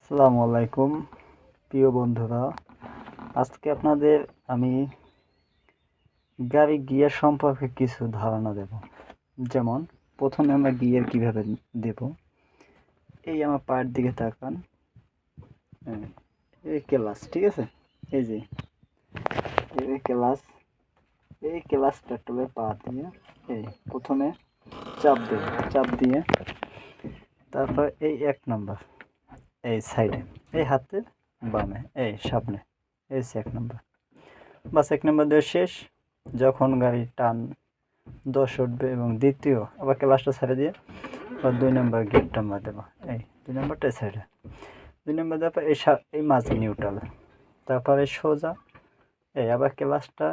আসসালামু আলাইকুম প্রিয় বন্ধুরা। আজকে আপনাদের আমি গাড়ি গিয়ার সম্পর্কে কিছু ধারণা দেব। যেমন প্রথমে আমরা গিয়ার কিভাবে দেব। এই আমার পায়ের দিকে তাকান। এই ক্লাস, ঠিক আছে? এই যে এই ক্লাস, এই ক্লাস পেট্রোলে পা দিয়ে এই প্রথমে চাপ দিয়ে তারপর এই 1 নাম্বার, এই সাইডে, এই হাতের বামে, এই সামনে, এই 1 নাম্বার। বাস 1 নাম্বার দিয়ে শেষ। যখন গাড়ি টান 10 উঠবে এবং দ্বিতীয় আবার ক্লাসটা ছেড়ে দিয়ে আবার 2 নাম্বার গিয়ারটা আমরা দেবো। এই 2 নাম্বারটা সাইডে, 2 নাম্বার দেওয়ার পর এই মাঝে নিউট্রাল, তারপরে সোজা এই আবার ক্লাসটা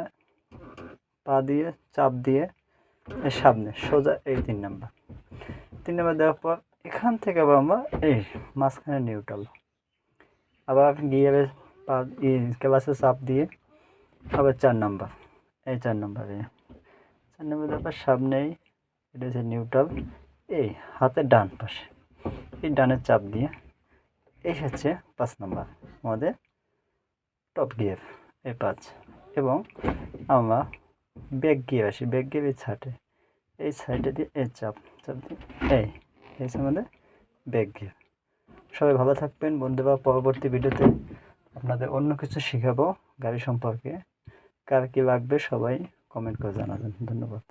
পা দিয়ে চাপ দিয়ে এই সামনে সোজা, এই 3 নাম্বার। 3 নাম্বার দেওয়ার পর এখান থেকে আবার আমরা এই মাঝখানে নিউট্রাল, আবার গিয়ারে পা ক্লাসে চাপ দিয়ে আবার 4 নাম্বার, এই 4 নাম্বারে 4 নাম্বার দেওয়ার পর সামনেই এটা হচ্ছে নিউট্রাল, এই হাতের ডান পাশে এই ডানের চাপ দিয়ে এই হচ্ছে 5 নাম্বার আমাদের টপ গিয়ার, এই 5। এবং আমরা ব্যাক গিয়ার আসি, ব্যাক গিয়ার এই সাইডে দিয়ে এই চাপ দিয়ে এই হচ্ছে আমাদের ব্যাক গিয়ার। সবাই ভালো থাকবেন বন্ধুরা। পরবর্তী ভিডিওতে আপনাদের অন্য কিছু শেখাবো গাড়ি সম্পর্কে। কার কী লাগবে সবাই কমেন্ট করে জানাবেন। ধন্যবাদ।